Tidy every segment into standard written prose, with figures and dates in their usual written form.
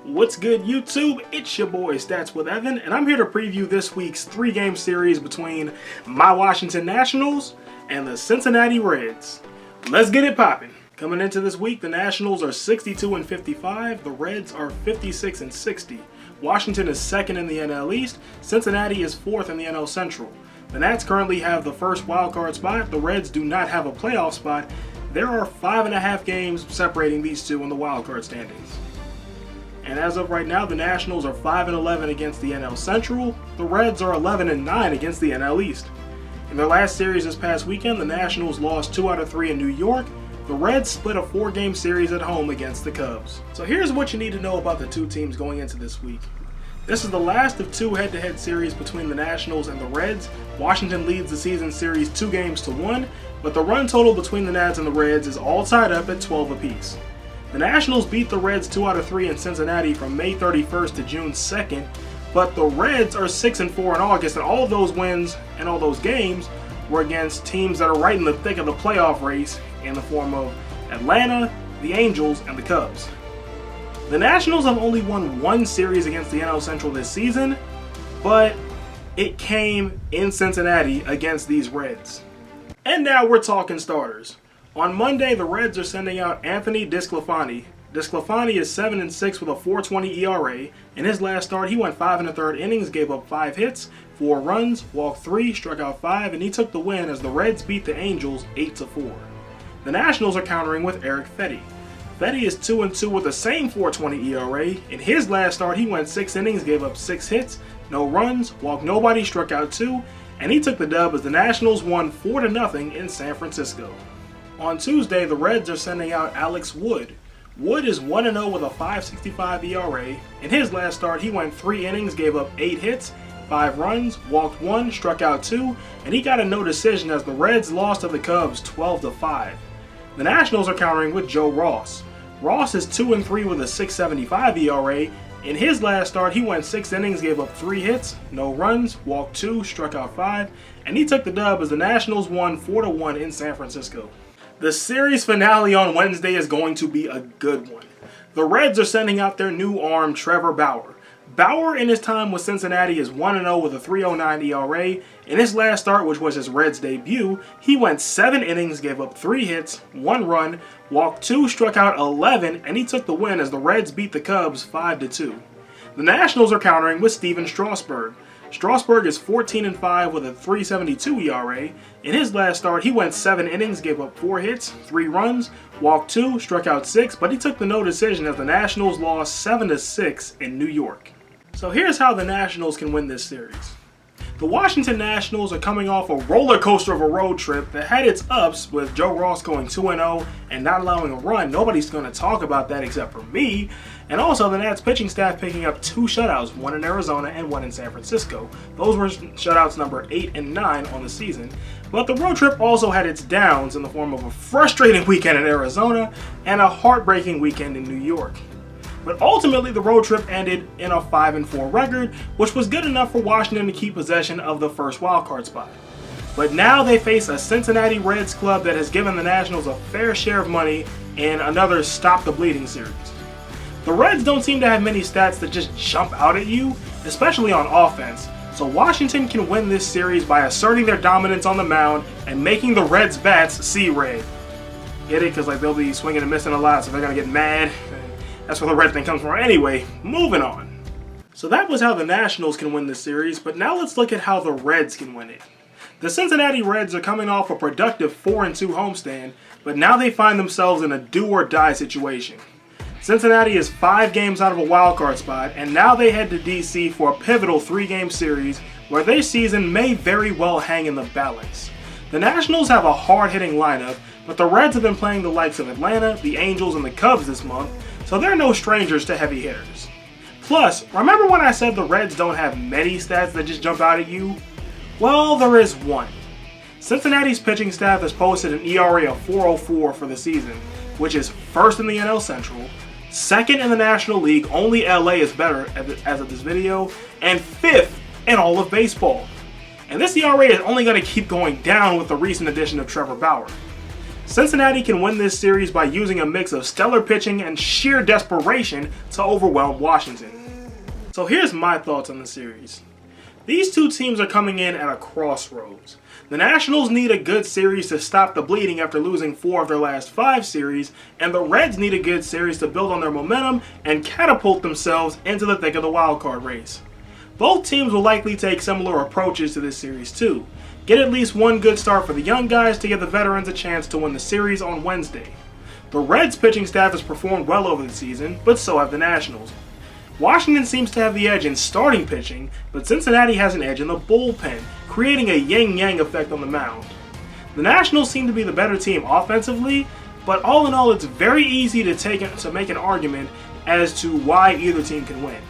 What's good, YouTube? It's your boy Stats with Evan, and I'm here to preview this week's three-game series between my Washington Nationals and the Cincinnati Reds. Let's get it popping. Coming into this week, the Nationals are 62-55, the Reds are 56-60. Washington is second in the NL East, Cincinnati is fourth in the NL Central. The Nats currently have the first wildcard spot, the Reds do not have a playoff spot. There are 5.5 games separating these two in the wildcard standings. And as of right now, the Nationals are 5-11 against the NL Central. The Reds are 11-9 against the NL East. In their last series this past weekend, the Nationals lost 2 out of 3 in New York. The Reds split a 4-game series at home against the Cubs. So here's what you need to know about the two teams going into this week. This is the last of 2 head-to-head series between the Nationals and the Reds. Washington leads the season series 2-1, but the run total between the Nats and the Reds is all tied up at 12 apiece. The Nationals beat the Reds 2 out of 3 in Cincinnati from May 31st to June 2nd, but the Reds are 6-4 in August, and all of those wins and all those games were against teams that are right in the thick of the playoff race in the form of Atlanta, the Angels, and the Cubs. The Nationals have only won 1 series against the NL Central this season, but it came in Cincinnati against these Reds. And now we're talking starters. On Monday, the Reds are sending out Anthony DeSclafani. DeSclafani is 7-6 with a 4.20 ERA. In his last start, he went 5 1/3 innings, gave up 5 hits, 4 runs, walked 3, struck out 5, and he took the win as the Reds beat the Angels 8-4. The Nationals are countering with Eric Fedde. Fedde is 2-2 with the same 4.20 ERA. In his last start, he went 6 innings, gave up 6 hits, no runs, walked nobody, struck out 2, and he took the dub as the Nationals won 4-0 in San Francisco. On Tuesday, the Reds are sending out Alex Wood. Wood is 1-0 with a 5.65 ERA. In his last start, he went 3 innings, gave up 8 hits, 5 runs, walked 1, struck out 2, and he got a no decision as the Reds lost to the Cubs 12-5. The Nationals are countering with Joe Ross. Ross is 2-3 with a 6.75 ERA. In his last start, he went 6 innings, gave up 3 hits, no runs, walked 2, struck out 5, and he took the dub as the Nationals won 4-1 in San Francisco. The series finale on Wednesday is going to be a good one. The Reds are sending out their new arm, Trevor Bauer. Bauer in his time with Cincinnati is 1-0 with a 3.09 ERA. In his last start, which was his Reds debut, he went 7 innings, gave up 3 hits, 1 run, walked 2, struck out 11, and he took the win as the Reds beat the Cubs 5-2. The Nationals are countering with Stephen Strasburg. Strasburg is 14-5 with a 3.72 ERA. In his last start, he went 7 innings, gave up 4 hits, 3 runs, walked 2, struck out 6, but he took the no decision as the Nationals lost 7-6 in New York. So here's how the Nationals can win this series. The Washington Nationals are coming off a roller coaster of a road trip that had its ups with Joe Ross going 2-0 and not allowing a run. Nobody's going to talk about that except for me. And also the Nats pitching staff picking up 2 shutouts, 1 in Arizona and 1 in San Francisco. Those were shutouts number 8 and 9 on the season. But the road trip also had its downs in the form of a frustrating weekend in Arizona and a heartbreaking weekend in New York. But ultimately, the road trip ended in a 5-4 record, which was good enough for Washington to keep possession of the first wildcard spot. But now they face a Cincinnati Reds club that has given the Nationals a fair share of money in another Stop the Bleeding series. The Reds don't seem to have many stats that just jump out at you, especially on offense, so Washington can win this series by asserting their dominance on the mound and making the Reds' bats see red. Get it? Because they'll be swinging and missing a lot, so they're going to get mad. That's where the red thing comes from. Anyway, moving on. So that was how the Nationals can win this series, but now let's look at how the Reds can win it. The Cincinnati Reds are coming off a productive 4-2 homestand, but now they find themselves in a do-or-die situation. Cincinnati is 5 games out of a wildcard spot, and now they head to DC for a pivotal 3-game series where their season may very well hang in the balance. The Nationals have a hard-hitting lineup, but the Reds have been playing the likes of Atlanta, the Angels, and the Cubs this month, so they're no strangers to heavy hitters. Plus, remember when I said the Reds don't have many stats that just jump out at you? Well, there is one. Cincinnati's pitching staff has posted an ERA of 4.04 for the season, which is first in the NL Central, second in the National League, only LA is better as of this video, and 5th in all of baseball. And this ERA is only going to keep going down with the recent addition of Trevor Bauer. Cincinnati can win this series by using a mix of stellar pitching and sheer desperation to overwhelm Washington. So here's my thoughts on the series. These two teams are coming in at a crossroads. The Nationals need a good series to stop the bleeding after losing 4 of their last 5 series, and the Reds need a good series to build on their momentum and catapult themselves into the thick of the wildcard race. Both teams will likely take similar approaches to this series too. Get at least one good start for the young guys to give the veterans a chance to win the series on Wednesday. The Reds pitching staff has performed well over the season, but so have the Nationals. Washington seems to have the edge in starting pitching, but Cincinnati has an edge in the bullpen, creating a yin-yang effect on the mound. The Nationals seem to be the better team offensively, but all in all it's very easy to make an argument as to why either team can win.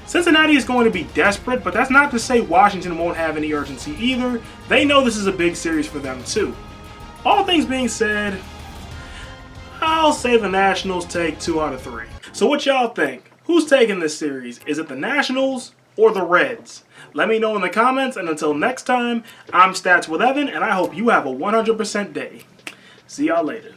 Cincinnati is going to be desperate, but that's not to say Washington won't have any urgency either. They know this is a big series for them too. All things being said, I'll say the Nationals take 2 out of 3. So what y'all think? Who's taking this series? Is it the Nationals or the Reds? Let me know in the comments, and until next time, I'm Stats with Evan, and I hope you have a 100% day. See y'all later.